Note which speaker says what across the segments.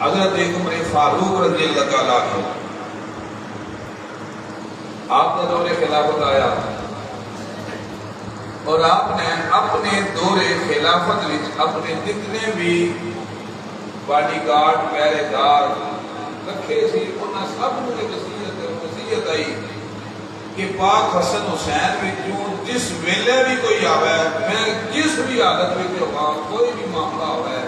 Speaker 1: حضرت عمر فاروق رضی اللہ تعالیٰ عنہ آپ نے دور خلافت آیا اور آپ نے اپنے دور خلافت وچ اپنے جتنے بھی باڈی گارڈ پہرے دار رکھے سی انہاں سب نوں ایک نصیحت آئی کہ پاک حسن حسین وچوں جس ویلے بھی کوئی آوے میں جس بھی حالت وچ ہوواں کوئی بھی معاملہ ہوئے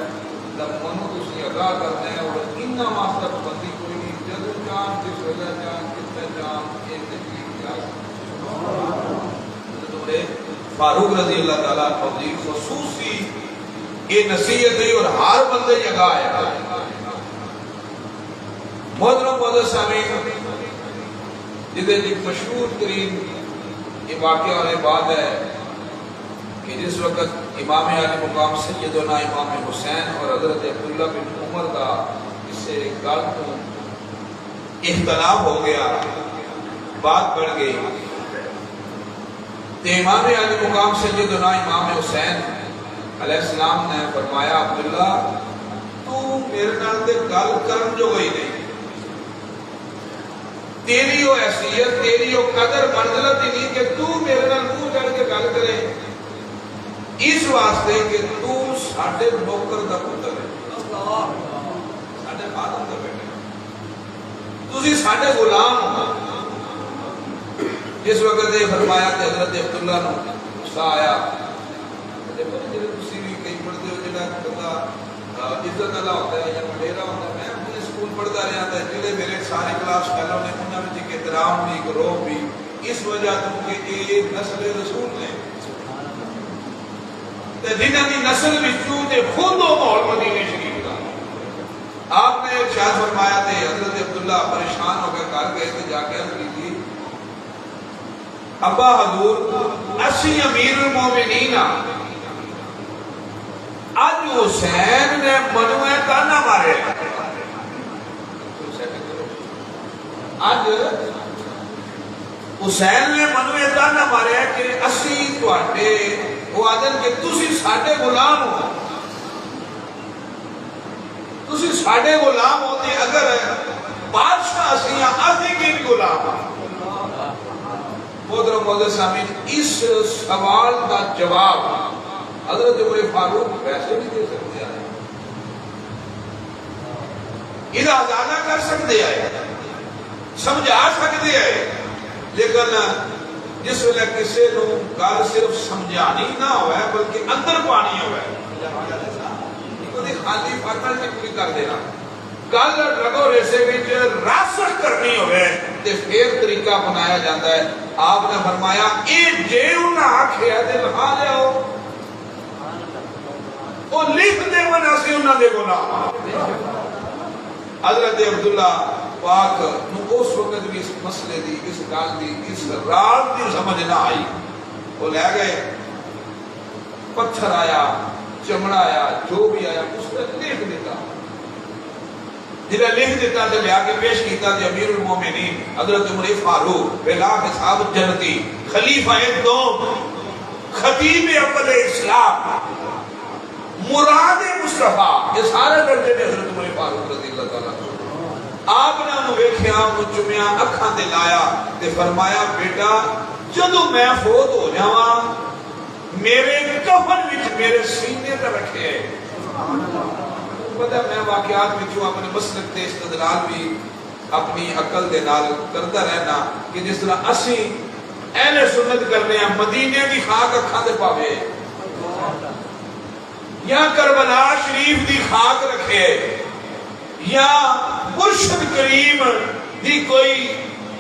Speaker 1: تب منو تسی ادا کرنا ہے اور انہاں واسطے پابندی کوئی نہیں جدوں چاہن جس ویلے چاہن کتنے چاہن فاروق رضی اللہ تعالیٰ عنہ خصوصی یہ نصیحت ہے اور ہر بندے جگہ ہے محترم سامعین جدے جی مشہور ترین یہ واقعہ ہونے بعد ہے کہ جس وقت امام عالی مقام سیدنا امام حسین اور حضرت عبداللہ بن عمر کا اس سے گل کو اختلاف ہو گیا بات بڑھ گئی تو امام عالی مقام سیدنا امام حسین علیہ السلام نے فرمایا عبداللہ تو میرے نال تے گل کرن جو ہوئی نہیں تیری وہ حیثیت تیری وہ قدر منزلت ہی نہیں کہ تو میرے نال منہ چڑھ کے گل کرے اس واسطے کہ تو ساڈے نوکر دا پتر ہے ساڈے خادم دا بیٹا تسی ساڈے غلام ہو جس وقت یہ فرمایا کہ حضرت عبداللہ نے غصہ آیا دیکھو جی تسی بھی کئی پڑھتے ہو جڑا بندہ عزت والا ہوتا ہے یا وڈیرا ہوتا ہے میں اپنے اسکول پڑھتا رہا تھا جڑے میرے سارے کلاس فیلو نے انہاں وچ ایک احترام بھی گروہ بھی اس وجہ تو کہ یہ نسل رسول نے تے جنہاں دی نسل وچوں تے خود وہ ماحول مدینے شریف دا آپ نے ارشاد فرمایا تے حضرت عبداللہ پریشان ہو کے گھر گئے تے جا کے عرض کی ابا حضور اسی امیر المومنین آج حسین نے منوے تانا مارے آج حسین نے منوے تانا مارے کہ اسی تواڈے وہ آدن کہ تسی ساڈے غلام ہو تسی ساڈے غلام ہوتے اگر بادشاہ اسیاں آدھے کی بھی غلام ہو محترم معزز سامعین اس سوال کا جواب حضرت عمر فاروق ویسے نہیں دے سکتے ہیں یہ ازادہ کر سکتے ہیں سمجھا سکتے ہیں لیکن جس ویلے کسی نو گل صرف سمجھانی نہ ہوئے بلکہ اندر پانی ہوئے خالی فاتح سے پوری کر دینا گل رگو ریسے وچ راسخ کرنی ہوئے تے پھر طریقہ بنایا جاتا ہے آپ نے فرمایا اے جے انہاں آکھیا تے لکھا لیاؤ او لکھ دے من اسی انہاں دے غلام حضرت عبداللہ پاک نو اس وقت بھی اس مسئلے دی اس گل دی اس رات دی سمجھ نہ آئی وہ لے گئے پتھر آیا چمڑا آیا جو بھی آیا اس نے لکھ دیتا جنہیں لکھ دیتا تو لیا کے پیش کیتا کہ امیر المومنین حضرت عمر فاروق بلا حساب جنتی خلیفہ دوم خطیب اول اسلام مراد مصطفیٰ یہ سارے درجے میں حضرت عمر فاروق رضی اللہ تعالیٰ آپ نے انہوں ویکھیا انہوں چمیاں اکھاں دے لایا تے فرمایا بیٹا جدو میں فوت ہو جاواں میرے کفن وچ میرے سینے تے رکھے پتہ میں واقعات میں اپنے مسلک تے استدلال بھی اپنی عقل دے نال کرتا رہنا کہ جس طرح اسی اہل سنت کرنے ہیں مدینے دی خاک اکھاں دے پاوے یا کربلا شریف دی خاک رکھے یا مرشد کریم دی کوئی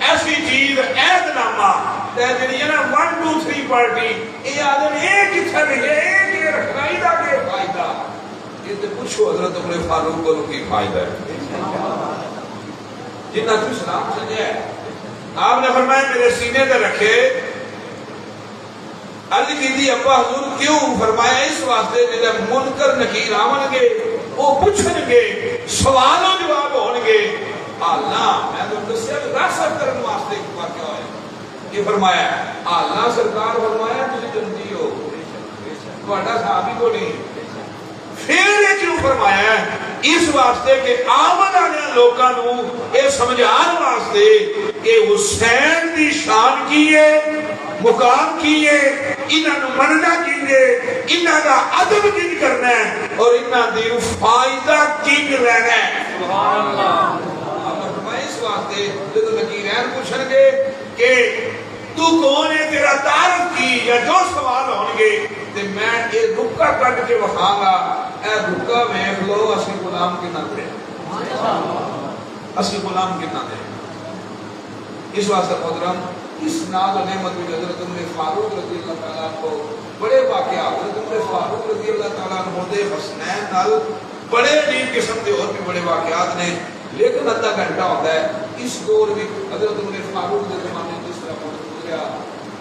Speaker 1: ایسی چیز عہد نامہ تے جڑی ہے نا 1 2 3 پارٹی یہ آدم ایک کتھے نہیں ایک یہ رکھنا ہی دا کے فائدہ یہ تے پوچھو حضرت عمر فاروق کو کی فائدہ ہے جنہ تو اسلام سجا ہے آپ نے فرمایا میرے سینے تے رکھے علی کی دی ابا حضور کیوں فرمایا اس واسطے جب منکر نکیر آون گے وہ پوچھن گے سوال و جواب ہون گے اللہ میں تو دسیا راست کرن واسطے ایک واقعہ ہویا یہ فرمایا اللہ سرکار فرمایا تسی جنتی ہو تہاڈا صحابی کو نہیں پھر یہ کیوں فرمایا ہے اس واسطے کہ آمد والے لوگوں کو یہ سمجھان واسطے کہ حسین دی شان کی ہے، مقام کی ہے، انہوں مننا کی ہے، انہوں کا ادب کی کرنا ہے اور انہوں دی فائدہ کی لینا ہے۔ سبحان اللہ۔ اس واسطے جب لکیرین پوچھیں گے کہ تو کون ہے، تیرا تعارف کی یا جو سوال ہوں گے تو میں یہ رکا کٹ کے وکھاں گا، اے رکا ویکھ لو اسی غلام کنا دے، اسی غلام کنا دے۔ اس واسطے محترم اس ناز و نعمت میں حضرت عمر فاروق رضی اللہ تعالیٰ کو بڑے واقعات، حضرت عمر فاروق رضی اللہ تعالیٰ عنہ دے حسنین نال بڑے عجیب قسم کے اور بھی بڑے واقعات نے، لیکن ادھا گھنٹہ ہوتا ہے اس دور میں حضرت عمر فاروق کے زمانے میں جس طرح گزرا،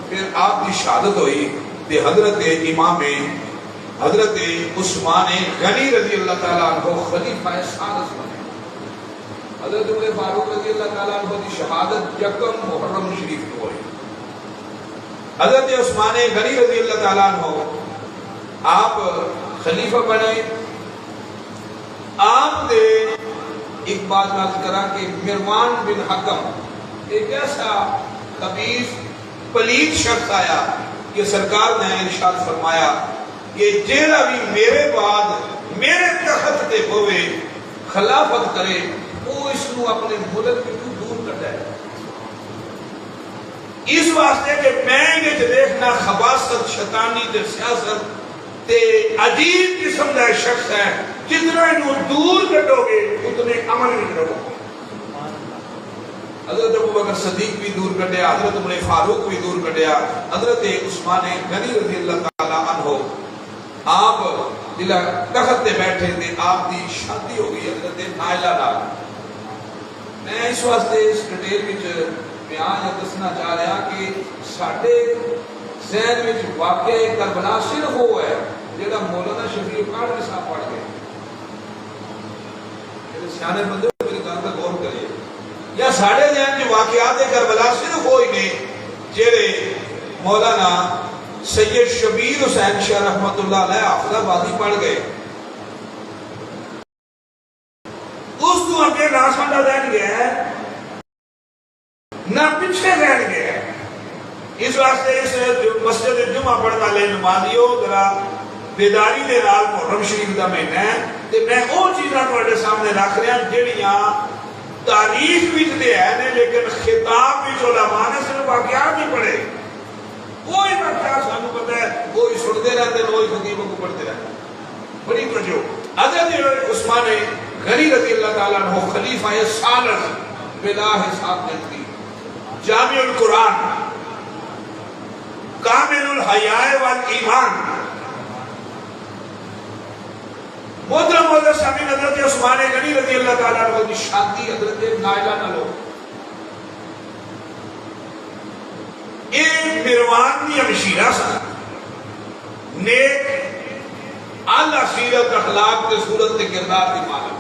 Speaker 1: پھر آپ کی شہادت ہوئی کہ حضرت امام حضرت عثمان غنی رضی اللہ تعالیٰ عنہ خلیفہ ثالث بنے۔ حضرت عمر فاروق رضی اللہ تعالیٰ عنہ کی شہادت یکم محرم شریف کو ہوئی۔ حضرت عثمان غنی رضی اللہ تعالیٰ عنہ آپ خلیفہ بنے۔ آپ نے ایک بات یاد کرا کہ مروان بن حکم ایک ایسا خبیث پلید شخص آیا کہ سرکار نے ارشاد فرمایا کہ جیڑا بھی میرے بعد میرے تخت تے ہوئے خلافت کرے وہ اس کو اپنے ملک کو دور کرتا ہے۔ اس واسطے کہ میں یہ دیکھنا خباثت شیطانی تے سیاست تے عجیب قسم کا شخص ہے، جتنا انہوں دور کٹو گے اتنے عمل بھی کرو گے۔ حضرت ابوبکر صدیق بھی دور کٹیا، حضرت عمر فاروق بھی دور کٹیا، حضرت عثمان غنی رضی اللہ تعالیٰ عنہ آپ جلا تخت تے بیٹھے تھے، آپ دی شادی ہو گئی حضرت نائلہ نال۔ میں اس واسطے اس ڈیٹیل وچ بیان یا دسنا چاہ رہا کہ ساڈے ذہن وچ واقعہ کربلا صرف وہ ہے جہاں مولانا شفیع قادری صاحب پڑھ گئے۔ سیانے بندے میری گل تے غور کرے، یا ساڈے ذہن وچ واقعات کربلا صرف وہی نے جڑے مولانا سید شبیر حسین شاہ رحمت اللہ علیہ حافظ آبادی پڑھ گئے۔ اس تو اگے نہ ساڈا ذہن گیا ہے نہ پیچھے ذہن گیا ہے۔ اس واسطے اس مسجد جمعہ پڑھنے والے نمازیوں ذرا بیداری دے نال محرم شریف دا مہینہ ہے تے میں او چیزاں تواڈے سامنے رکھ رہا جڑیاں تاریخ وچ تے ہیں لیکن خطاب وچ علماء نے صرف واقعات نہیں پڑھے۔ کوئی واقعہ سانو پتہ ہے، کوئی سنتے رہتے ہیں، کوئی خطیبوں کو پڑھتے رہتے ہیں۔ بڑی توجہ۔ حضرت عثمان غنی رضی اللہ تعالیٰ عنہ خلیفہ ثالث بلا حساب جنتی، جامع القرآن، کامل الحیاء والایمان۔ محترم سامعین، حضرت عثمان غنی رضی اللہ تعالیٰ عنہ کی شادی حضرت نائلہ نال ہو۔ ایک مروان دی ہمشیرہ سن، نیک اعلیٰ سیرت اخلاق کے صورت کے کردار کی مالک۔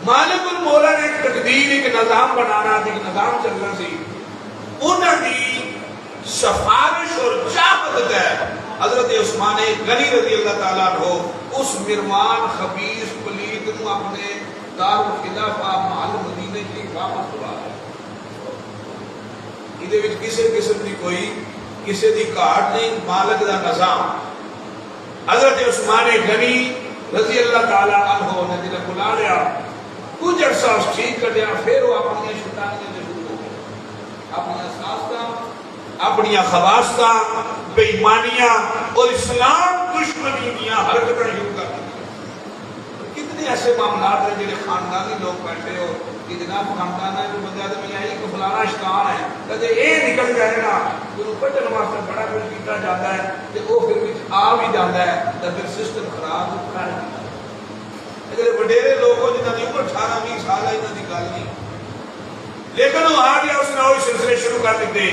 Speaker 1: مالک المولا نے ایک تقدیر، ایک نظام بنانا، ایک نظام چلنا سی، انہوں دی سفارش اور چاہت ہے حضرت عثمان غنی رضی اللہ تعالیٰ عنہ اس مروان خبیث پلید کو اپنے دار الخلافہ محل مدینے کی واپس بلا ہے۔ یہ کسی قسم کی کوئی کسی دی کاٹ نہیں، مالک دا نظام۔ حضرت عثمان غنی رضی اللہ تعالیٰ عنہ نے جنہیں بلا لیا، کچھ عرصہ اس ٹھیک کر دیا، پھر وہ اپنی شیطانیاں سے شروع ہو گئے، اپنی ساستاں، اپنی خباستاں، بے ایمانیاں اور اسلام دشمنی دیا حرکتیں شروع کر دی۔ کتنے ایسے معاملات ہیں جنہیں خاندانی لوگ بیٹھے ہو کہ جناب خاندان ہے جو بندے آدمی آئی کہ فلانا شیطان ہے، کہتے یہ نکل جائے نا جو پٹن واسطے بڑا کچھ کیتا جاتا ہے کہ وہ پھر آ بھی جاتا ہے تو پھر سسٹم خراب کر دیتا ہے۔ اگر وڈیرے لوگ ہو جنہوں کی عمر 18-20 سال ہے، انہوں کی گل نہیں، لیکن وہ آ گیا، اس نے وہی سلسلے شروع کر دیتے۔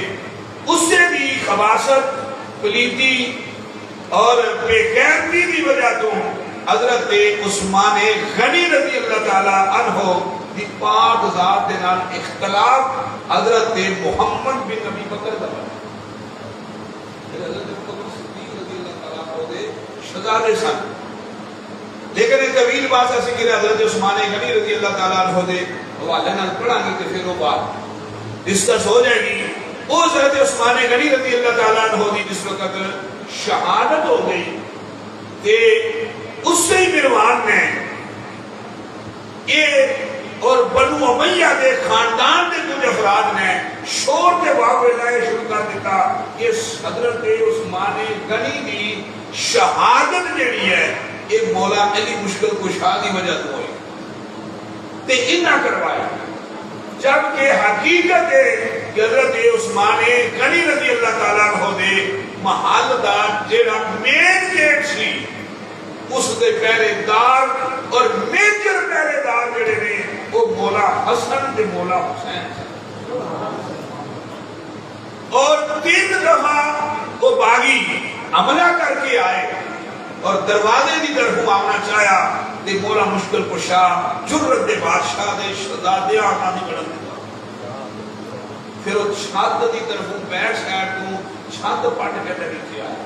Speaker 1: اس سے بھی خباثت، پلیتی اور بے غیرتی کی وجہ تو حضرت عثمان غنی رضی اللہ تعالیٰ عنہ دی پاک ذات دے نال اختلاف حضرت محمد بن نبی بکر دا بنا۔ حضرت بکر صدیق رضی اللہ تعالیٰ عنہ دے شہزادے سن۔ لیکن ایک طویل بات ایسی کہ حضرت عثمان غنی رضی اللہ تعالیٰ عنہ دے حوالے نال پڑھا گے تو پھر وہ بات ڈسکس ہو جائے گی. وہ حضرت عثمان غنی رضی اللہ تعالیٰ عنہ دی جس وقت شہادت ہو گئی کہ اس سے ہی مروان نے یہ اور بنو امیہ دے خاندان دے کچھ افراد نے شور کے واقعے لائے شروع کر دیتا کہ حضرت عثمان غنی دی شہادت جڑی ہے یہ مولا علی مشکل کشا دی وجہ تو ہوئی تے انہاں کروایا. جبکہ حقیقت ہے کہ حضرت عثمان غنی رضی اللہ تعالیٰ عنہ دے محل دا جڑا مین گیٹ سی اس دے پہرے دار اور میجر پہرے دار جڑے نے وہ مولا حسن تے مولا حسین اور 3 دفعہ وہ باغی حملہ کر کے آئے اور دروازے دی طرف آنا چاہیا تے مولا مشکل کشا جرت دے بادشاہ دے شہزادے آنا نہیں بڑھن دیتا. پھر وہ چھت دی طرف بیٹھ سائڈ تو چھت پٹ کے نیچے آیا.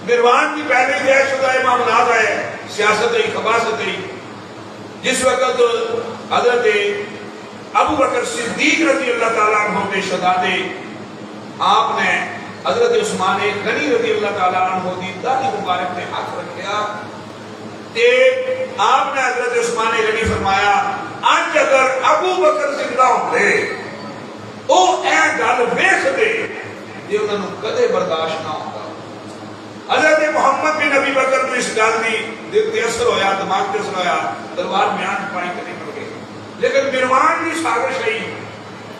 Speaker 1: مروان کی پہلے جائے شدہ معاملات آئے سیاست ہی خباست ہی. جس وقت حضرت ابو بکر صدیق رضی اللہ تعالیٰ عنہ کے شہزادے آپ نے حضرت عثمان غنی رضی اللہ تعالیٰ عنہ دی داڑھی مبارک نے ہاتھ رکھیا تے آپ نے حضرت عثمان غنی فرمایا آج اگر ابو بکر زندہ ہوتے او اے گل ویکھ دے جے انہاں نوں کدے برداشت نہ ہوتا. حضرت محمد بن نبی بکر کو اس گل دی دل تے اثر ہویا دماغ تے اثر ہویا تلوار میان پائی تے نکل گئی. لیکن مروان دی سازش ہے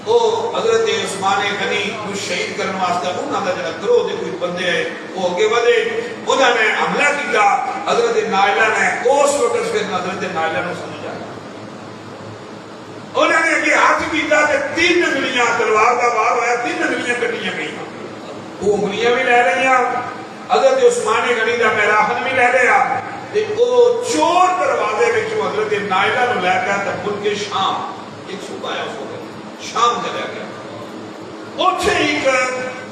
Speaker 1: وہ حضرت عثمان غنی کو شہید کرنے واسطے انہاں دا جڑا گروہ دے کوئی بندے ہے وہ اگے ودے انہاں نے حملہ کیتا. حضرت نائلہ نے اس وقت پھر حضرت نائلہ نو سمجھ آیا انہوں نے اگے ہاتھ کیتا تے 3 انگلیاں تلوار دا وار ہویا 3 انگلیاں کٹیاں گئی وہ انگلیاں بھی لے رہی حضرت عثمان غنی دا میراثن بھی لے لیا تے او چور دروازے وچوں حضرت نائلہ نو لے گیا تے ملک شام ایک صوبہ ہے اس وقت شام چلا گیا. اوتھے ایک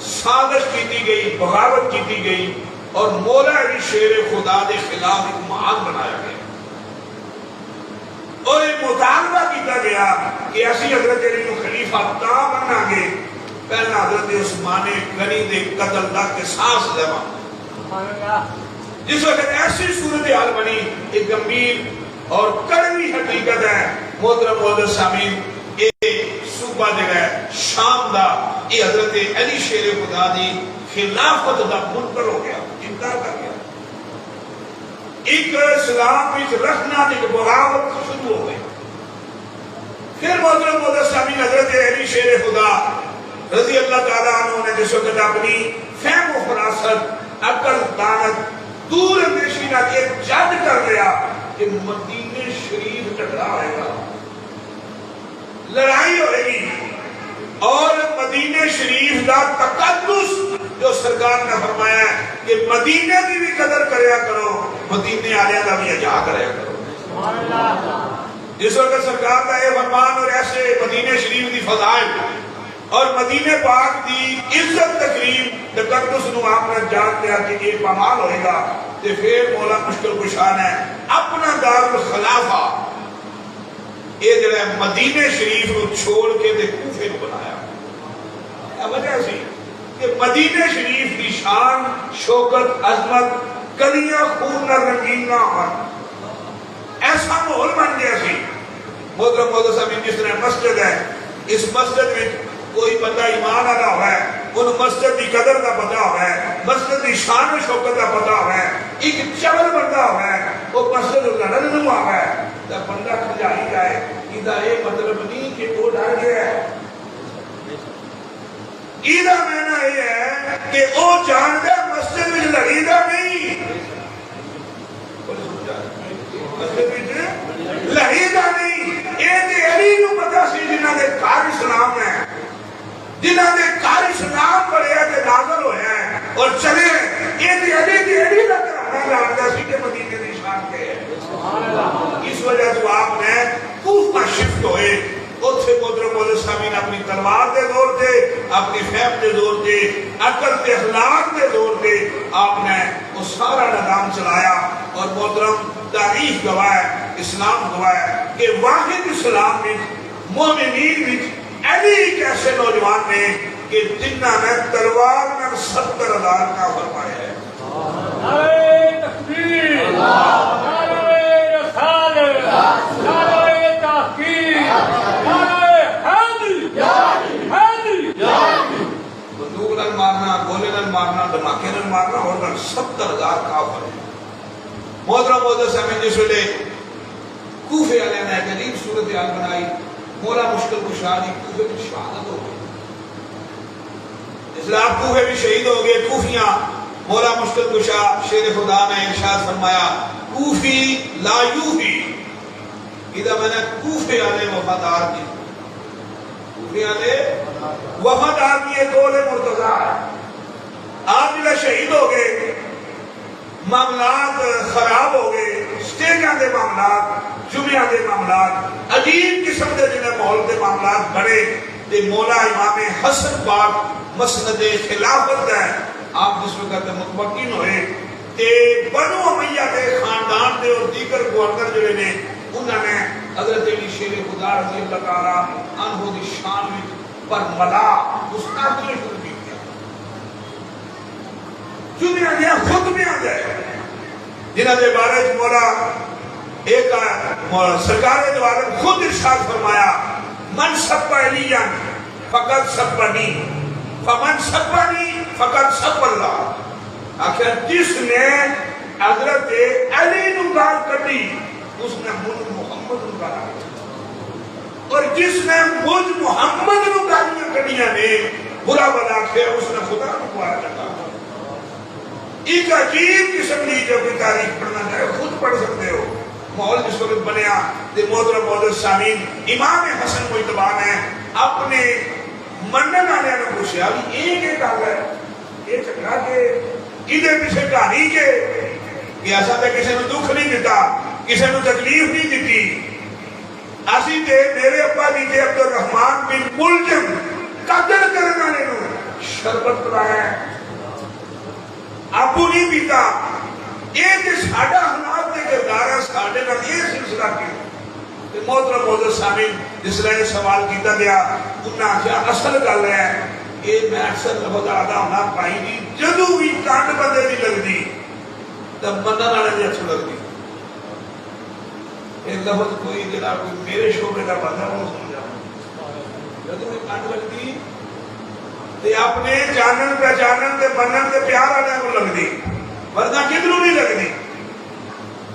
Speaker 1: سازش کیتی گئی بغاوت کیتی گئی اور مولا علی شیر خدا دے خلاف ایک معاہد بنایا گیا اور ایک مطالبہ کیتا گیا کہ اسی حضرت علی کو خلیفہ تا بنا گے پہلا حضرت عثمان غنی دے قتل دا قصاص لیوا. جس وقت ایسی صورتحال بنی ایک گمبھیر اور کڑوی حقیقت ہے محترم معزز سامعین یہ صوبہ جگہ شام دا یہ حضرت علی شیر خدا دی خلافت دا منکر ہو گیا انکار کر گیا. ایک اسلام وچ رکھنا ایک بغاوت شروع ہو گئی. پھر محترم معزز سامعین حضرت علی شیر خدا رضی اللہ تعالیٰ عنہ نے جس وقت اپنی فہم و فراست عقل دانت دور اندیشی نہ ایک جج کر لیا کہ مدینہ شریف ٹکرا ہوئے گا لڑائی ہوئے گی اور مدینہ شریف دا تقدس جو سرکار نے فرمایا ہے کہ مدینہ کی بھی قدر کریا کرو مدینہ آلیہ دا بھی اجا کریا کرو. جس وقت سرکار کا یہ فرمان اور ایسے مدینہ شریف دی فضائل اور مدینہ پاک دی عزت تقریب تقدس نو آپ نے جان دیا کہ یہ پامال ہوئے گا تے پھر مولا مشکل کشان ہے اپنا دار الخلافہ یہ جڑا مدینہ شریف نو چھوڑ کے دے کوفے نو بنایا. کیا وجہ سی کہ مدینہ شریف کی شان شوکت عظمت کلیاں خون نہ رنگین نہ ہون ایسا ماحول بن گیا سی. محترم معزز سامعین جس طرح مسجد ہے اس مسجد میں کوئی بندہ ایمان آ رہا ہے ان مسجد کی قدر کا پتا ہوا ہے مسجد کی شان و شوکت کا پتا ہوا ہے. ایک چبل بندہ ہوا ہے وہ مسجد لڑن نو آوا ہے تو بندہ کھجائی جائے ایدہ یہ مطلب نہیں کہ وہ ڈر گیا ہے. ایدہ معنی یہ ہے کہ وہ جاندہ مسجد میں لڑی دا نہیں مسجد میں لڑی دا نہیں یہ دے علی نو پتا سی جنہ دے کار اسلام ہے جنہ دے کار اسلام پڑے ہیں کہ نازل ہوئے ہیں اور چلے یہ دے علی دا کرانا جاندہ سی کہ مدینہ دی شان کے ہے. اس وجہ تو آپ نے کوفہ شفٹ ہوئے اتھے محترم معزز سامعین اپنی تلوار دے زور دے اپنی فہم دے زور دے عقل دے اخلاق دے زور دے آپ نے وہ سارا نظام چلایا اور محترم تاریخ گواہ ہے، اسلام گواہ ہے کہ واحد اسلام میں مومنین میں علی ایک ایسے نوجوان نے کہ جنہ نے تلوار میں 70,000 کا فرمایا ہے۔
Speaker 2: نعرہ تکبیر، نعرہ رسالت، نعرہ تحقیق، نعرہ حیدری، حیدری۔
Speaker 1: بندوق نہ مارنا، گولے نہ مارنا، دھماکے نہ مارنا، اور 70,000 کافر ہے۔ محترم محدث سامعین، جس ویلے کوفے والے نے ایک عجیب صورتحال بنائی، مولا مشکل کشا دی کوفے میں شہادت ہو گئی۔ اس لیے آپ کوفے بھی شہید ہو گئے۔ کوفیاں مولا مشکل کشا شیر خدا نے ارشاد فرمایا کوفی لا یوفی، اذا میں نے کوفے والے وفادار کی، کوفے والے وفادار کی قول مرتضیٰ ہے۔ آپ جب شہید ہو گئے، معاملات خراب ہو گئے، سٹیجاں دے معاملات، جمعہ دے معاملات، عجیب قسم دے جنہیں ماحول دے معاملات بڑے، تے مولا امام حسن پاک مسند خلافت ہے، آپ جس وقت مطمئن ہوئے تے بنو امیہ دے خاندان دے اور دیگر گورنر جڑے نے انہوں نے حضرت علی شیر خدا رضی اللہ تعالیٰ عنہ دی شان میں پر ملا مستقبل شروع کیا۔ جنہیں دیا خطبیاں دے جنہوں نے بارے مولا ایک سرکار دوارے خود ارشاد فرمایا من سب علیاں فقط سبنی فمن سبنی فقط سب اللہ۔ آخر جس نے حضرت علی نو گال کٹی اس نے مجھ محمد نو گالا کٹی، اور جس نے مجھ محمد نو گالیاں کٹیاں نے برا بلا کے اس نے خدا نو گالا کٹا۔ ایک عجیب قسم کی جو کوئی تاریخ پڑھنا چاہے خود پڑھ سکتے ہو۔ ماحول جس وقت بنیا تے محترم معزز سامعین، امام حسن مجتبی نے اپنے منن والے نے پوچھا بھی یہ کیا گل ہے، یہ چنگا کہ ادھر پیچھے کہانی کے کہ ایسا تے کسی نے دکھ نہیں دیتا، کسی نے تکلیف نہیں دیتی، اسی تے میرے ابا جی تے عبد الرحمان بن ملجم قتل کرنے والے نو شربت پلایا ہے، ابو نہیں پیتا۔ یہ تے ساڈا حالات دے کردار ہے، ساڈے نال یہ سلسلہ کیوں؟ محترم معزز سامعین، جس طرح یہ سوال کیتا گیا انہوں نے آخیا اصل گل ہے یہ میں اکثر لفظ آدھا ہونا پائی دی جدو بھی کنڈ بندے دی لگدی تو منن والے دی اچھو لگدی۔ ایک لفظ کوئی جڑا کوئی میرے شعبے کا بندہ وہ سمجھا جدو بھی کنڈ لگدی تے اپنے جانن پہچانن تے منن تے پیار والے کو لگدی، ورنہ کدھروں نہیں لگدی۔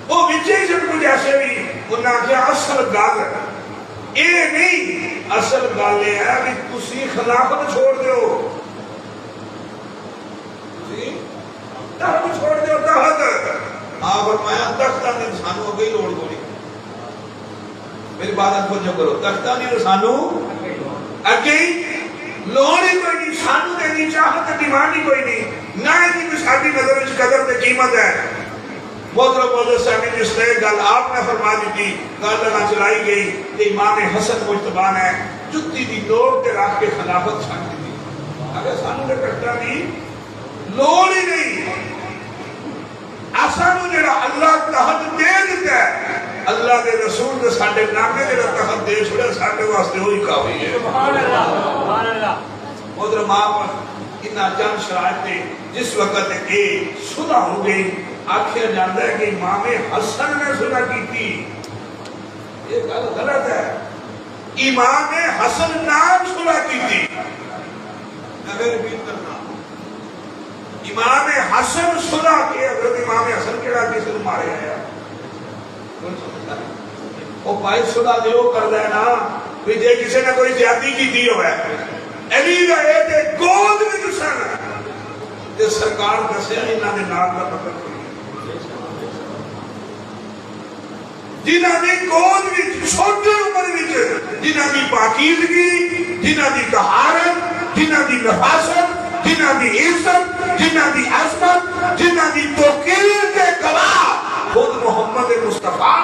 Speaker 1: وہ وچے جب کچھ ایسے بھی انہوں نے آخیا اصل گل یہ نہیں، اصل گل یہ ہے کہ تسی خلافت چھوڑ دیو، تسی تخت چھوڑ دیو، تخت ہاں فرمایا تختہ نہیں سانو اگئی لوڑ کوئی، میری بات کو جو کرو، تختہ نہیں سانو اگئی لوڑ ہی کوئی نہیں، سانو دینی چاہت ڈیمانڈ ہی کوئی نہیں، نہ ہی ساری نظر وچ قدر تے قیمت ہے۔ محترم معزز سامعین، جس طرح گل آپ نے فرما دی گل نہ چلائی گئی تے امام حسن مجتبی نے جتی دی لوڑ تے رکھ کے خلافت چھڈ دی۔ اگر سانو تے کٹا نہیں لوڑ ہی نہیں، اسانو جڑا اللہ تحت دے دیتا ہے، اللہ دے رسول دے ساڈے نامے جڑا تحت دے چھڑیا ساڈے واسطے وہی کافی ہے۔ سبحان اللہ، سبحان اللہ۔ محترم آپ انہاں چند شرائط تے جس وقت یہ صلح ہو گئی آخر جانتا ہے کہ امام حسن نے صلح کی تھی، یہ گل غلط ہے، امام حسن نام صلح کی تھی۔ میں پھر ریپیٹ کرنا، امام حسن صلح کے حضرت امام حسن کیڑا کسی نے مارے آیا وہ بھائی صلح دے وہ کر ہے نا کہ جے کسی نے کوئی زیادتی کی دی ہوئے علی دا اے تے گود میں دسن تے سرکار دسیا انہاں دے نام دا پتہ کوئی جنہاں دی گود وچ چھوٹی عمر وچ جنہاں دی پاکیزگی، جنہاں دی طہارت، جنہاں دی نفاست، جنہاں دی عزت، جنہاں دی عظمت، جنہاں دی توقیر کے گواہ خود محمد مصطفیٰ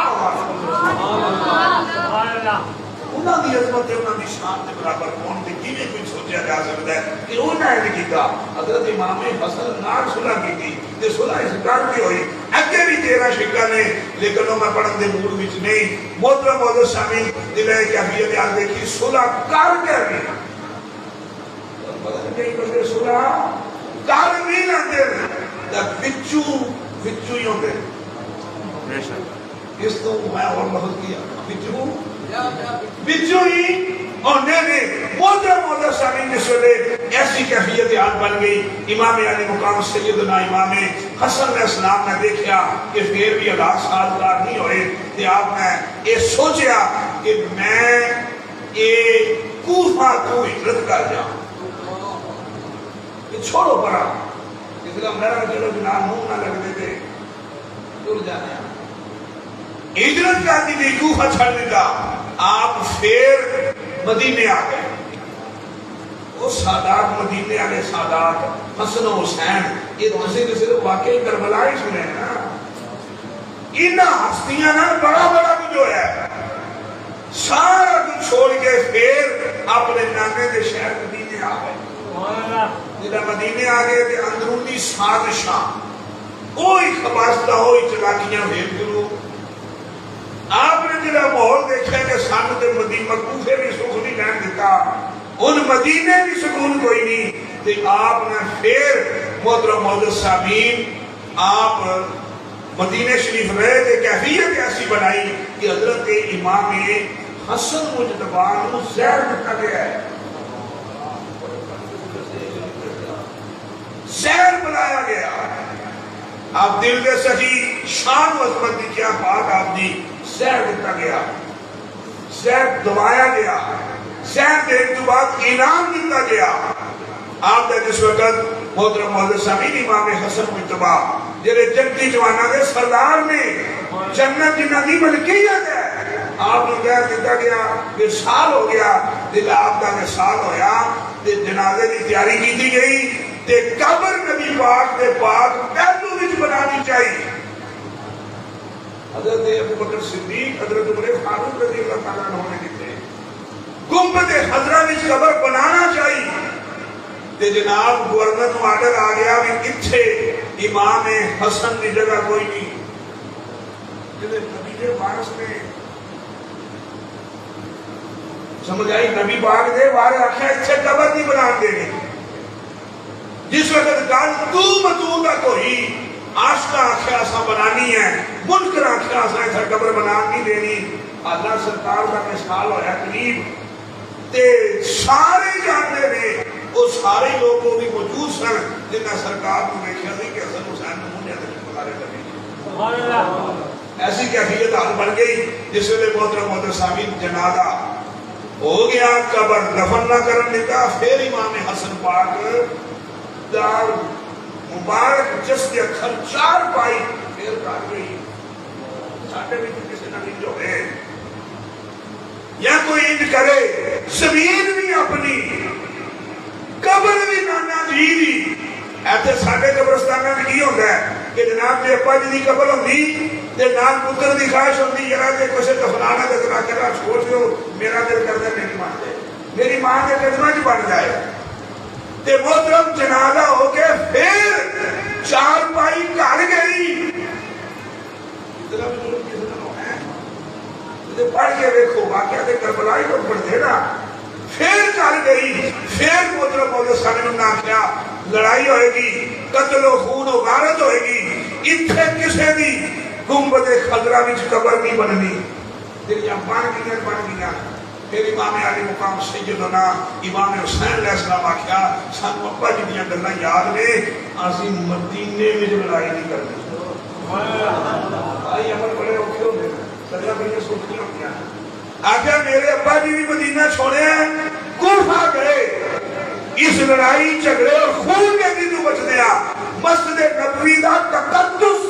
Speaker 1: انہوں کی عظمت ہے انہوں کی شان کے برابر کون تھی کیویں کوئی سوچا جا سکتا ہے کہ انہیں نہیں کیتا حضرت امام حسن نال صلح کی تھی تے صلح اس کر کی ہوئی اگے بھی 13 شکا نے لیکن وہ میں پڑھن دے موڈ وچ نہیں محترم معزز سامعین دلائے کیفیت یاد دیکھی صلح کر کے بھی پتہ نہیں کئی بندے صلح کر بھی لیندے تے وچوں ہی ہوندے بے شک اس تو میں اور لفظ کیا بچوں ہی ہونے نے محترم سامعین اس ویلے ایسی کیفیت حال بن گئی امام علی مقام سیدنا امام حسن علیہ السلام نے دیکھا کہ پھر بھی اللہ سازگار نہیں ہوئے تو آپ نے یہ سوچا کہ میں یہ کوفہ کو ہجرت کر جاؤں یہ چھوڑو پڑا اس کا میرا چلو جناب منہ نہ لگ دیتے دور جانے ہجرت کا دی گئی کوفہ چھڑ دیتا آپ پھر مدینے آ گئے وہ سادات مدینے والے سادات حسن و حسین یہ دوسرے صرف واقعی کربلا ہی سنے ہیں نا ان ہستیاں نا بڑا بڑا کچھ جو ہے سارا کچھ چھوڑ کے پھر اپنے نانے کے شہر مدینے آ گئے جب مدینے آ گئے تو اندرونی سازشاں کوئی خباستہ ہوئی چلاکیاں بھیج کرو آپ نے جنہا ماحول دیکھا کہ سانو دے مدینہ کوفے بھی سکھ نہیں رہن دیتا ان مدینے بھی سکون کوئی نہیں تو آپ نے پھر محترم معزز سامعین آپ مدینہ شریف رہے تھے کیفیت ایسی بنائی کہ حضرت امام حسن مجتبی کو زہر دکھا گیا ہے زہر بلایا گیا آپ دل دے سکی شان و عظمت دی کیا بات آپ دی زہر دیتا گیا زہر دوایا گیا زہر دینے کے بعد انعام دیتا گیا آپ نے جس وقت محترم معزز سامعین امام حسن مجتبی جنہیں جنتی جوانا دے سردار نے جنت جنہ دی ملکیت ہے آپ نے زہر دیتا گیا پھر سال ہو گیا دل آپ کا سال ہویا جنازے کی تیاری کی تھی گئی تے قبر نبی پاک دے پاک پہلو وچ بنانی چاہیے حضرت ابو بکر صدیق حضرت عمر فاروق رضی اللہ تعالیٰ عنہ نے کہتے گنبد خضرا وچ قبر بنانا چاہیے تے جناب گورنر نو آرڈر آ گیا بھی اتھے امام حسن کی جگہ کوئی نہیں جنہیں نبی دے وارث نے سمجھ آئی نبی پاک دے وارث آکھیا اتھے قبر نہیں بنا دینی جس وقت گل تو متو تک ہوئی عاشقہ آخیا اساں بنانی ہے منکر آخیا اساں اتھے قبر بنا نہیں دینی اللہ سرکار کا مثال ہویا قریب تے سارے جانتے نے وہ سارے لوگ بھی موجود سن جنہیں سرکار کو دیکھا سی کہ حسن حسین نے منہ نے پکارے کریں ایسی کیفیت حال بن گئی جس ویلے محترم معزز سامعین جنازہ ہو گیا قبر دفن نہ کرن دیتا پھر امام حسن پاک دار مبارک جس کے اکھر 4 پائی پھر کر گئی ساڑھے بھی تو کسی نہ جو ہے یا کوئی انج کرے زمین بھی اپنی قبر بھی نانا جی دی ایسے ساڑھے قبرستان میں نہیں ہوتا ہے کہ جناب جی اپا جی دی قبر ہوندی تے نال پتر دی خواہش ہوندی یرا تے کسے دفنانا تے ذرا کرا چھوڑ دیو میرا دل کرتا ہے میری ماں دے میری ماں کے قدمہ چ بن جائے تے محترم جنازہ ہو کے پھر 4 پائی گھر گئی اتنا بھی ضرور کسی نے ہے تے پڑھ کے دیکھو واقعہ تے کربلائی کو پڑھ دے نا پھر گھر گئی پھر محترم معزز سامعین نے کیا لڑائی ہوئے گی قتل و خون و غارت ہوئے گی اتھے کسے دی گنبد خضرا وچ قبر نہیں بننی تیریاں بن گیا پھر امام علی مقام سیدنا امام حسین علیہ السلام آکھیا سانو ابا جی دیاں گلاں یاد نے اسی مدینے وچ لڑائی نہیں کرنی آئی عمل بڑے اوکھے ہوندے سزا بڑی سوکھی ہوندیاں آکھیا میرے ابا جی بھی مدینہ چھوڑے ہیں کوفہ گئے اس لڑائی جھگڑے اور خون کے دنوں بچ دیا مسجد نبوی دا تقدس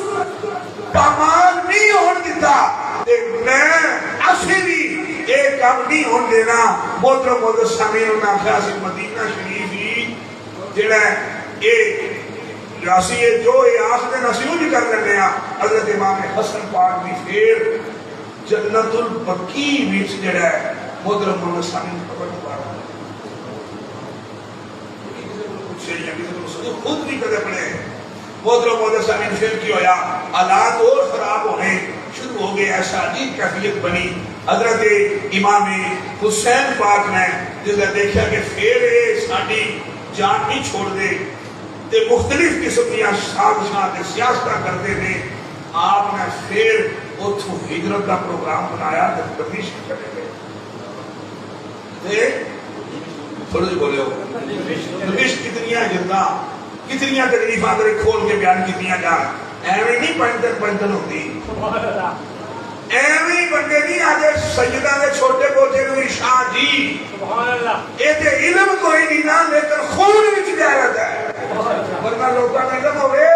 Speaker 1: پامال نہیں ہون دیتا میں اسی بھی ایک کام نہیں ہون دینا محترم معزز سامعین نے آخیا سی مدینہ شریف ہی جڑا ایک راسی جو آخر نصیحت بھی کر لینے ہیں حضرت امام حسن پاک بھی پھر جنت البقیع وچ جڑا ہے محترم مولانا سامعین خبر مبارک خود بھی کدے پڑے محترم مولانا سامعین پھر کی ہویا حالات اور خراب ہونے شروع ہو گئے ایسا عجیب کیفیت بنی حضرت امام حسین پاک نے جس نے دیکھا کہ پھر ساڈی جان نہیں چھوڑ دے تے مختلف قسم کی سازشاں تے سیاستاں کرتے نے آپ نے پھر اتھوں ہجرت کا پروگرام بنایا تے دمشق چلے گئے تھوڑا جی بولے ہو دمشق کتنی ہجرتاں کتنی تکلیفاں کرے کھول کے بیان کتنی جان ایویں نہیں پنجن ہوتی ایویں بندے نہیں آگے سیدہ دے چھوٹے بوجھے نوی شاہ جی یہ تے علم کوئی نہیں نا لیکن خون وچ غیرت ہے ورنہ لوگاں کا علم ہوئے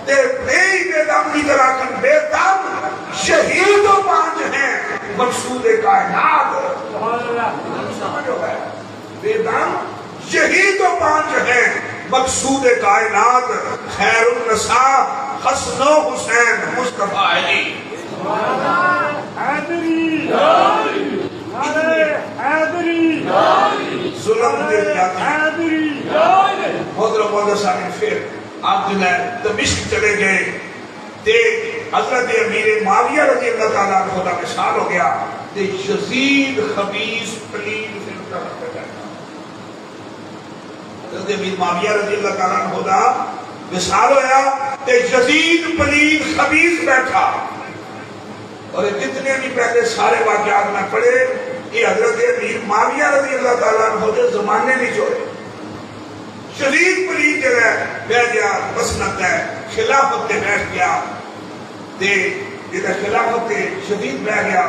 Speaker 1: تے بے دم کی طرح کن بے دم شہید و پانچ ہیں مقصود کائنات بے دم شہید و پانچ ہیں مقصود کائنات خیر النساء حسن و حسین مصطفیٰ علی ظلم دے جاتی محترم مولانا سامعین پھر آپ جو ہے دمشق چلے گئے تے حضرت امیر معاویہ رضی اللہ تعالیٰ عنہ کا وصال ہو گیا تے یزید خبیث پلید سے متفق گیا حضرت امیر معاویہ رضی اللہ تعالیٰ عنہ کا وصال ہویا تے یزید پلید خبیث بیٹھا اور جتنے بھی پہلے سارے واقعات میں پڑھے یہ حضرت امیر معاویہ رضی اللہ تعالیٰ عنہ کے زمانے نہیں چھوڑے شدید پلید جگہ بیٹھ گیا مسند ہے خلافت تے بیٹھ گیا تے جدہ خلافت تے شدید بیٹھ گیا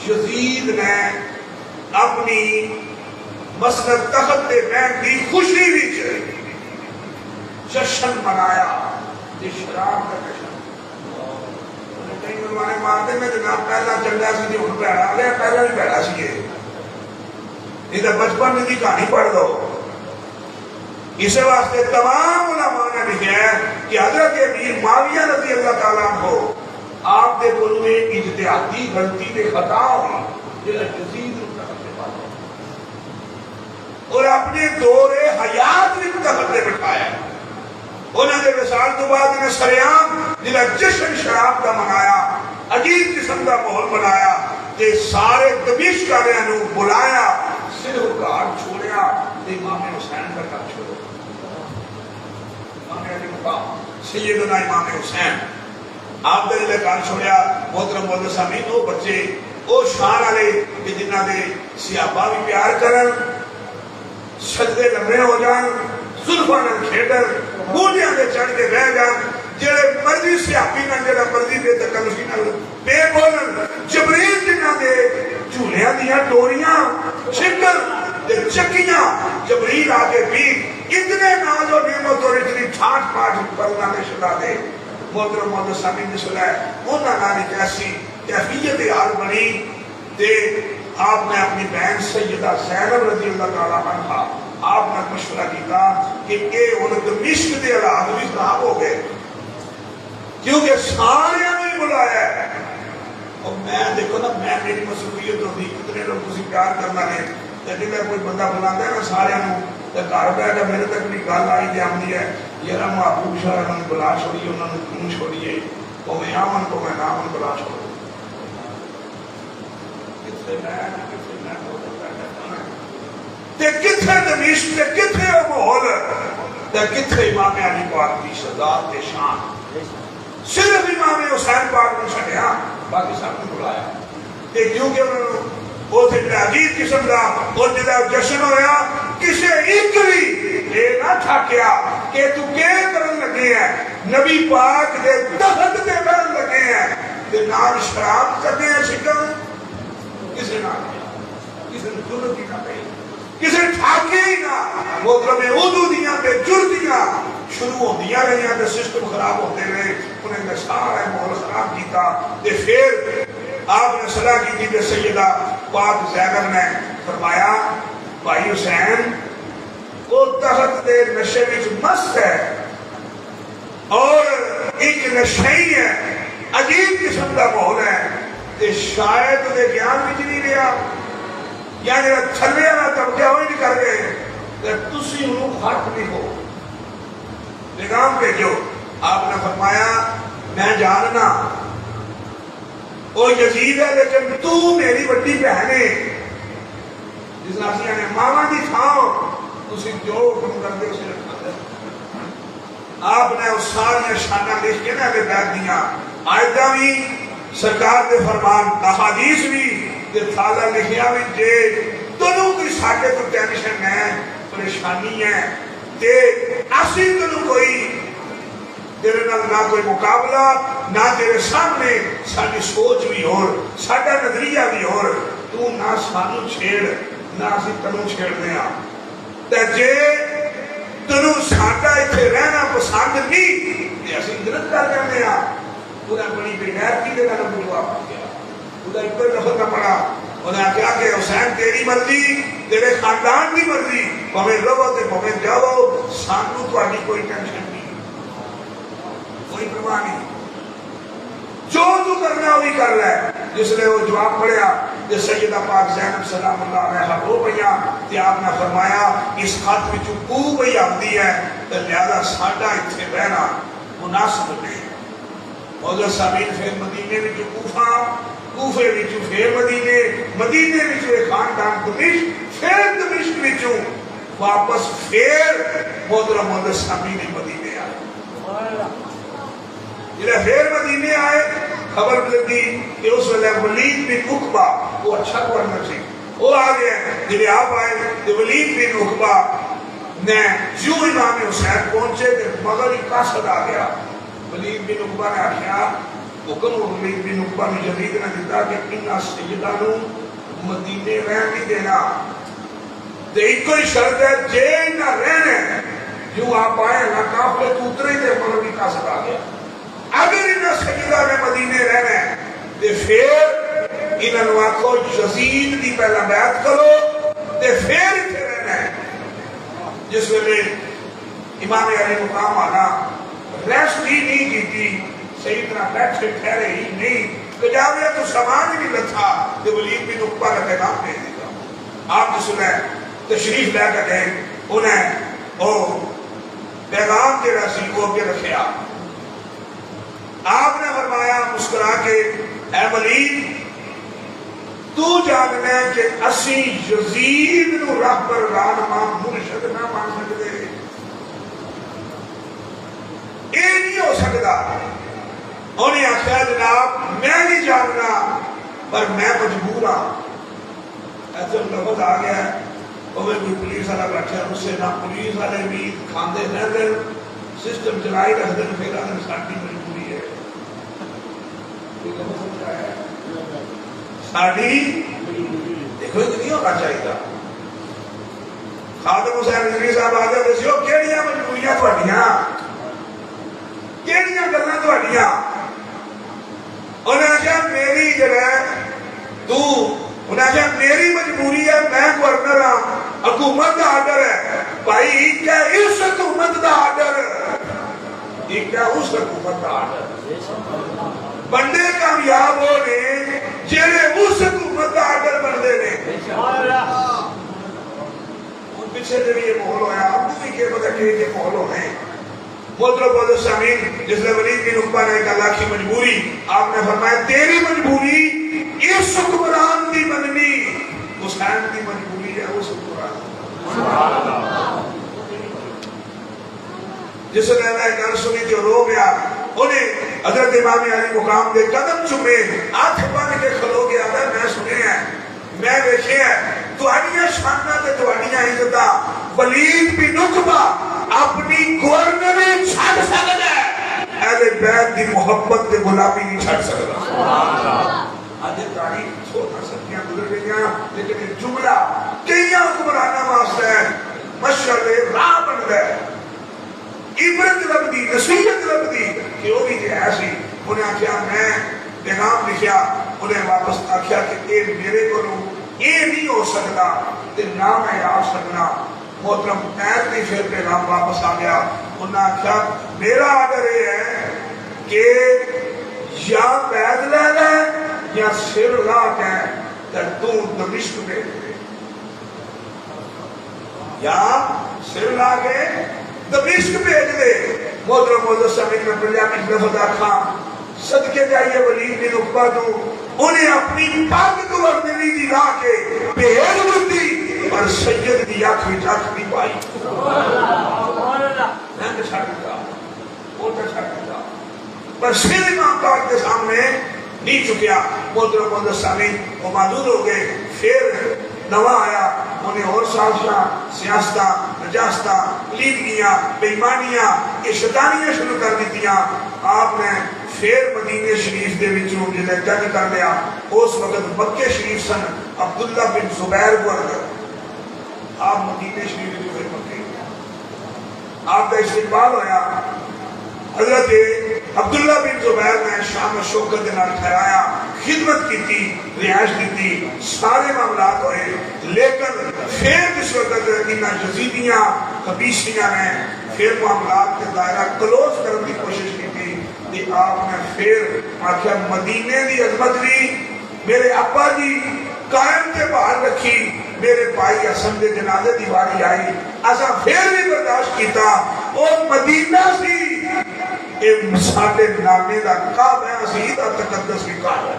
Speaker 1: شدید نے اپنی مسند تخت تے بیٹھ دی خوشی وچ جشن منایا تے شراب کا جشن مانے مارتے میں جناب پہلا چنڈا سی ہوں پیڑا لیا پہلا بھی پیڑا سی یہ تو بچپن کی کہانی پڑھ دو اس واسطے تمام علماء نے لکھا ہے کہ حضرت امیر معاویہ رضی اللہ تعالیٰ عنہ آپ دے کولوں اجتہادی غلطی دے خطا ہوئی جڑا یزید اور اپنے دور حیات بھی تخت تے بٹھایا انہوں نے وصال تو بعد انہیں سریام جنہیں جشن شراب کا منایا عجیب قسم کا ماحول بنایا کہ سارے دمشق والے انہوں بلایا صرف گھر چھوڑیا تے امام حسین کا گھر چھوڑو امام علی مقام سیدنا امام حسین آپ نے جنہیں گھر چھوڑیا محترم مولانا سامعین وہ بچے وہ شان والے کہ جنہاں دے صحابہ بھی پیار کرن سجدے لمبے ہو جان زلفاں نال کھیڈن بوٹیاں دے چڑھ کے بہ جان جڑے مرضی صحابی نال جڑا مرضی بے تکلفی نال بے بولن جبریل جنہاں دے جھولیاں دیاں ڈوریاں چھکر تے چکیاں جبریل آگے بھی اتنے ناز و نعمت اور اتنی ٹھاٹ پاٹ پرنا میں شدا دے محترم مولانا سامعین نے سنا ہے انہاں نال ایک ایسی کیفیت حال بنی تے آپ نے اپنی بہن سیدہ زینب رضی اللہ تعالیٰ عنہ آپ نے مشورہ کیتا کہ اے ان دمشق دے حالات بھی خراب ہو گئے کیونکہ سارے نے بلایا ہے اور میں دیکھو نا میں میری مسئولیت ہوتی کتنے لوگ کسی پیار کرنا ہے لیکن کوئی بندہ بلاتا ہے نا سارے گھر بیٹھ کے میرے تک بھی گل آئی جاتی ہے یار محبوب شاہ انہوں نے بلا چھوڑیے انہوں نے کیوں چھوڑیے تو میں آمن تو میں نامن بلا چھوڑوں کتھے دمشق تے کتھے ماحول تے کتھے امام علی پاک کی شجاعت تے شان صرف امام حسین پاک نے چھڈیا باقی سب نے بلایا تے کیونکہ انہوں نے وہ تھے عجیب قسم کا اور جب جشن ہویا کسے ایک بھی یہ نہ ٹھاکیا کہ تو کیا کرن لگے ہیں نبی پاک دے تخت تے بیٹھن لگے ہیں تے نال شراب کرتے ہیں شکن کسے نہ کیا کسے نے ضرورت ہی نہ پئی کسے ٹھاکے ہی نہ محترم اردو دیاں پہ جردیاں شروع ہوندیاں رہیاں تے سسٹم خراب ہوتے رہے انہیں نے سارا ماحول خراب کیتا تے پھر آپ نے صلاح کی تھی کہ سیدہ پاک زینب نے فرمایا بھائی حسین وہ تخت دے نشے وچ مست ہے اور ایک نشئی ہے عجیب قسم کا ماحول ہے تے شاید دے گیان وچ نہیں رہا یا جڑا تھلے والا طبقہ ہوئی نہیں کر گئے تے تسی انہوں خط لکھو پیغام بھیجو. آپ نے فرمایا میں جاننا وہ یزید ہے لیکن تو میری بڑی بہن ہے جس ناسیہ نے ماما دی تھاؤ تسی جو حکم کر دے اسے رکھا دے. آپ نے اس ساری شانہ لکھ کے نہ بیٹھ دیا. آیتہ بھی سرکار دے فرمان احادیث بھی تے تھالا لکھیا بھی جے تنوں کی ساکے تو ٹینشن ہے پریشانی ہے تے اسی تنوں کوئی تیرے نہ کوئی مقابلہ نہ تیرے سامنے ساری سوچ بھی اور ساڈا نظریہ بھی اور تو نہ سانو چھیڑ نہ اسی تنوں چھیڑ دیا تے جے تنوں ساڈا ایتھے رہنا پسند نہیں تے اسی ہجرت کر جاندے ہاں. انہیں بڑی بغیرتی کے نام بلوا پا گیا. انہیں ایک پر نفر نہ پڑا. انہیں کہا کہ حسین تیری مرضی تیرے خاندان کی مرضی پویں رہو تے پویں جاؤ سانو تہاڈی کوئی ٹینشن نہیں کوئی پرواہ نہیں جو تو کرنا وہی کر لے. جس نے وہ جواب پڑھیا کہ سیدہ پاک زینب سلام اللہ علیہا رو پیا تے آپ نے فرمایا اس خط وچ کو پئی آندی ہے تے لہذا ساڈا ایتھے رہنا مناسب نہیں. حضرت سامین پھر مدینے وچ کوفہ کوفے وچ پھر مدینے وچ خاندان دمشق پھر دمشق وچوں واپس پھر محترم حضرت سامین مدینے آئے. جب پھر مدینے آئے خبر ملتی کہ اس ویلے ولید بن عقبہ وہ اچھا گورنر سی وہ آ گیا. جب آپ آئے تو ولید بن عقبہ نے جو امام حسین پہنچے تو مگر ہی قاصد آ گیا. ولید بن عقبہ نے آخیا حکم ولید بن عقبہ نے یزید نے دیتا کہ انہا سیدہ نو مدینے رہن نہیں دینا تے ایک کوئی شرط ہے جے انہا رہنے جو آپ آئے نہ کافلے تو اترے تے مگر ہی قاصد آ گیا. اگر انہا سیدہ نے مدینے رہنے تے پھر انہا نواکو یزید دی پہلا بیعت کرو تے پھر اتھے رہنے. جس ویلے امام علی مقام آنا ریسٹ ہی نہیں کیتی سیدنا بیٹھے ٹھہرے ہی نہیں کجاویہ تو سامان ہی نہیں لتھا کہ ولید بن عقبہ کا پیغام دے دیتا. آپ جس نے تشریف لے کر گئے انہیں وہ پیغام کے رسی وہ کے رکھیا. آپ نے فرمایا مسکرا کے اے ولید تو جاننا ہے کہ اسی یزید نو رہبر رہنما مرشد نہ مان سکتے یہ نہیں ہو سکتا. انہیں آخیا جناب میں نہیں جاننا پر میں مجبور ہوں. ایسے لفظ آ گیا ہے وہ کوئی پولیس والا بیٹھا اس سے نہ پولیس والے بھی کھاندے نہ دیں سسٹم چلائی رکھ دیں پھر آدھے ساڈی مجبوری ہے. کوئی لفظ سمجھا ہے ساڈی دیکھو یہ نہیں ہونا چاہیے. خادم حسین رضوی صاحب آگے دسیو کیڑیاں مجبوریاں تہاڈیاں کیڑیاں گلاں تہاڈیاں. انہیں کہا میری جگہ تو انہیں کہا میری مجبوری ہے میں گورنر ہوں حکومت کا آرڈر ہے بھائی کیا اس حکومت کا آرڈر ایک کیا اس حکومت کا آرڈر بندے کامیاب ہونے جنہیں اس حکومت کا آرڈر بندے نے ان پیچھے جب یہ محول ہویا اب بھی کہ پتہ کہ یہ محول ہونے محترم حضرت سامعین جس نے ولید بن عقبہ نے کہا لاکھی مجبوری آپ نے فرمایا تیری مجبوری اس حکمران کی مننی حسین کی مجبوری ہے اس حکمران جس نے میں گھر سنی تھی رو گیا انہیں حضرت امام علی مقام دے قدم چومے آنکھ بن کے کھلو گیا میں سنے ہیں میں دیکھے ہیں تہاڈیاں شاناں تے تہاڈیاں عزتاں ولید بن عقبہ اپنی گورنری چھڑ سکتا ہے اہل بیت دی محبت تے غلامی نہیں چھڑ سکتا. سبحان اللہ. آج تاریخ چھوٹا سکیاں گزر گئیاں لیکن ایک جملہ کئیاں حکمراناں واسطے ہے مشعل راہ بن گئے عبرت لبدی نصیحت لبدی کہ وہ بھی ایسی. انہیں آخیا میں پیغام لکھیا انہیں واپس آخیا کہ یہ میرے کو یہ نہیں ہو سکتا تے نہ میں آ سکنا. محترم پیر نہیں پھر پیغام واپس آ گیا. انہوں نے کہا میرا آرڈر یہ ہے کہ یا بیعت لے لے یا سر لا کے تو دمشق میں یا سر لا کے دمشق بھیج دے. محترم معزز سامعین میں پنجابی لفظ آکھاں صدقے جائیے ولید بن عقبہ تو انہیں اپنی پاک تو اپنی دی لا کے بھیج دیتی اور سید دی آنکھ وچ آنکھ نہیں پائی. میں تو چھڑ دیتا وہ تو چھڑ دیتا پر پھر امام پاک کے سامنے نہیں چکیا. محترم معزز سامعین وہ معذور ہو گئے. پھر نواں آیا انہیں اور سازشاں سیاستاں نجاستاں لیدگیاں بےایمانیاں یہ شیطانیاں شروع کر دیتیاں. آپ نے پھر مدینے شریف دے وچوں جلے جنگ کر لیا. اس وقت مکے شریف سن عبداللہ بن زبیر کو آپ مدینے شریف جو پھر مکے آپ کا استقبال ہویا. حضرت عبداللہ بن زبیر نے شام و شوکت کے نال ٹھہرایا خدمت کی تھی رہائش دی تھی سارے معاملات ہوئے. لیکن پھر جس وقت انہاں یزیدیاں خبیثیاں نے پھر معاملات کے دائرہ کلوز کرنے کی کوشش کی تھی کہ آپ نے پھر آخیا مدینے دی عظمت بھی میرے ابا جی قائم کے باہر رکھی. میرے بھائی حسن دے جنازے دی باری آئی اساں پھر بھی برداشت کیتا. اور مدینہ سی اے ساڈے نامے دا کعبہ ہے اسی دا تقدس بھی کعبہ ہے.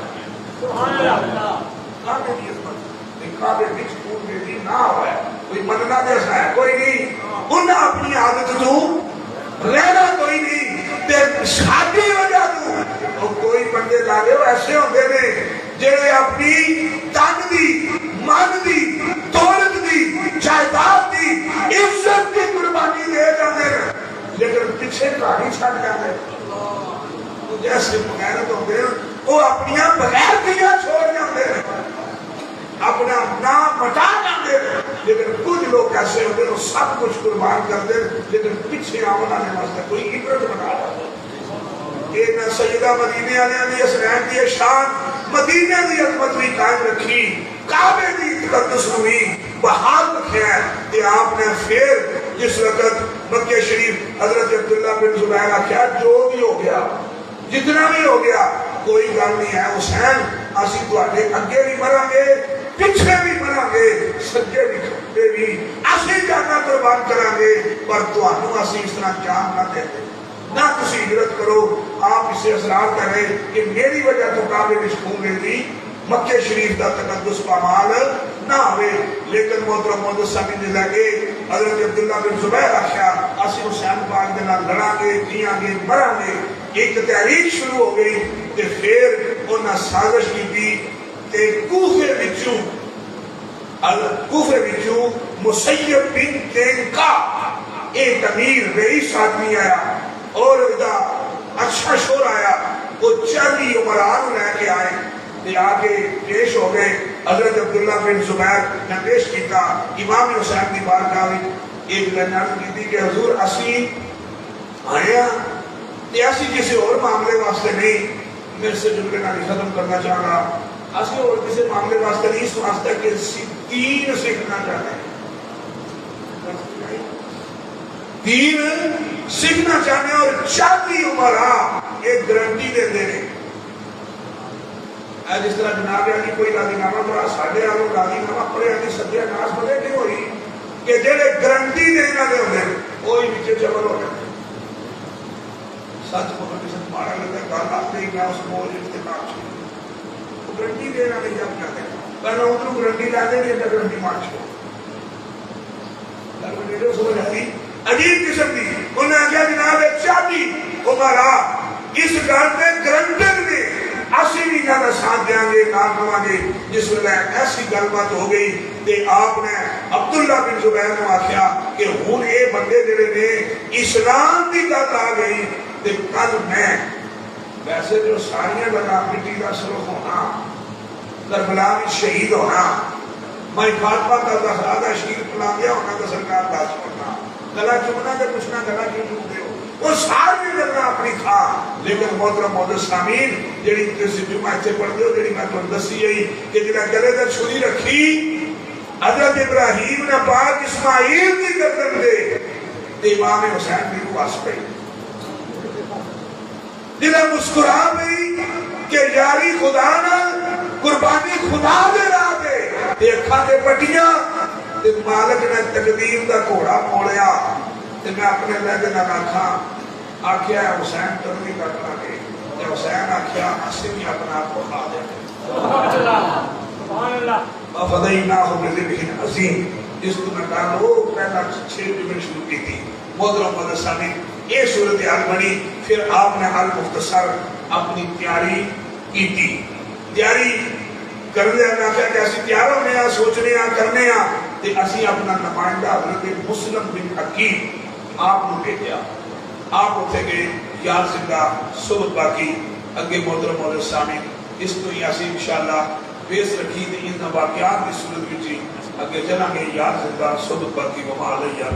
Speaker 1: سبحان اللہ. کعبے دی عظمت کعبے وچ پور میں بھی نہ ہوئے کوئی مننا جیسا ہے کوئی نہیں. انہاں اپنی عادت تو رہنا کوئی نہیں تے شادی وجہ تو کوئی بندے لاگے ایسے ہوندے نے جڑے اپنی تن دی من دی دولت دی جائیداد دی عزت کی قربانی دے جاندے لیکن پیچھے کہانی چھڑ جاندے. جیسے بغیرت ہوندے وہ اپنی بغیر دیا چھوڑ جاندے اپنا نام مٹا جاندے. لیکن کچھ لوگ ایسے ہوتے ہیں سب کچھ قربان کرتے لیکن پیچھے آمنا نے واسطے کوئی عبرت بنا جاتے. ایک سیدہ مدینے والے نے اسرائیل کی شان مدینے دی عظمت بھی قائم رکھی. کعبے دی تقدس بھی بحال رکھا ہے. کہ آپ نے پھر جس وقت مکہ شریف حضرت عبداللہ بن زبیر کیا جو بھی ہو گیا جتنا بھی ہو گیا کوئی گل نہیں ہے حسین اسی تواڈے اگے بھی مریں گے پیچھے بھی مریں گے سجے بھی کھبے بھی اسی جانا قربان کریں گے پر تانوں اسی اس طرح جان نہ دیں گے نہ تسی ہجرت کرو. آپ اسے اصرار کریں کہ میری وجہ تو کعبے وچ خون دی مکہ شریف دا تقدس پامال نہ ہوئے. لیکن محترم معزز سامعین لگے حضرت عبداللہ بن زبیر آخیا اسی حسین پاک دے نال لڑاں گے جیاں گے مراں گے. ایک تحریک شروع ہو گئی تے پھر انہاں سازش کی تے کوفے وچوں مسیب بن تینکا ایک امیر رئیس آدمی آیا اور ادا اچھا شور آیا. وہ 40 عمران لے کے آئے تے آگے پیش ہو گئے. حضرت عبداللہ بن زبیر نے پیش کیتا امام حسین کی بارگاہ میں ایک لنجان کی تھی کہ حضور اسی آیا تے اسی کسی اور معاملے واسطے نہیں میرے سے جملے نہ ختم کرنا چاہ رہا اسی اور کسی معاملے واسطے نہیں اس واسطے کہ دین سیکھنا چاہتے ہیں. دین سیکھنا چاہتے ہیں اور 40 عمرہ ایک گارنٹی دے دے رہے جس طرح جناب علی کوئی راضی نامہ پڑا ساڈے والوں راضی نامہ پڑھے علی سدیا ناس پڑھے نہیں ہوئی کہ جڑے گارنٹی دینا دے ہوندے کوئی وچ جبر ہو جائے سچ کو کسی مارا لگتا گل آتے میں اس موج افتتاح چھوڑ گارنٹی دینا نہیں جب چاہتے پہلے ادھر گارنٹی لا دیں گے گارنٹی مار چھوڑ گل سمجھ آئی عجیب قسم کی انہوں نے کہا جناب 40 عمرہ اس گل پہ گارنٹر نے اسی بھی زیادہ ساتھ دیں گے کام کریں گے. جس ویلے ایسی گل بات ہو گئی کہ آپ نے عبداللہ بن زبیر نے آخیا کہ ہن اے بندے جڑے نے اسلام کی گل آ گئی تے کل میں ویسے جو ساری گلاں مٹی کا سرخ ہونا کربلا میں شہید ہونا میں فاطمہ کا زہرا شہید پلا گیا ہونا تو سرکار دس ہونا گلا چومنا تے پوچھنا گلا کیوں چومتے ہو وہ ساری گلاں اپنی تھا. لیکن محترم معزز سامعین جڑی تسی جمعہ سے پڑھتے ہو جڑی میں تانوں دسی ہے کہ جڑا گلے تے چھری رکھی حضرت ابراہیم نے پاک اسماعیل دی گردن دے تے امام حسین دی روح اس پئی جڑا مسکرا پئی کہ یاری خدا نال قربانی خدا دے راہ تے اکھاں تے پٹیاں تے مالک نے تقدیر دا گھوڑا موڑیا تے میں اپنے لہجے نال آکھیا حسین تنوں بھی کٹ لاں گے تے حسین آکھیا اسی بھی اپنا آپ کو کھا دیں گے
Speaker 2: سبحان اللہ سبحان اللہ
Speaker 1: فدیناہ بذبح عظیم جس کو میں کہا وہ پہلا 6 میں شروع کی تھی محترم مدرسانی یہ صورتحال بنی پھر آپ نے المختصر اپنی تیاری کی تھی تیاری کرنے کا کیا کہ اسی تیار ہونے ہیں سوچنے ہیں کرنے ہیں تے اسی اپنا نمائندہ حضرت مسلم بن حکیم آپ نے بھیجا آپ اتنے گئے یار زندہ صبح باقی اگے محترم مدرسانی اس کو ہی اسی انشاءاللہ بیس رکھی تھی ان واقعات کی صورت میں اگے چلا گے یاد زندہ صبح باقی وما علیہ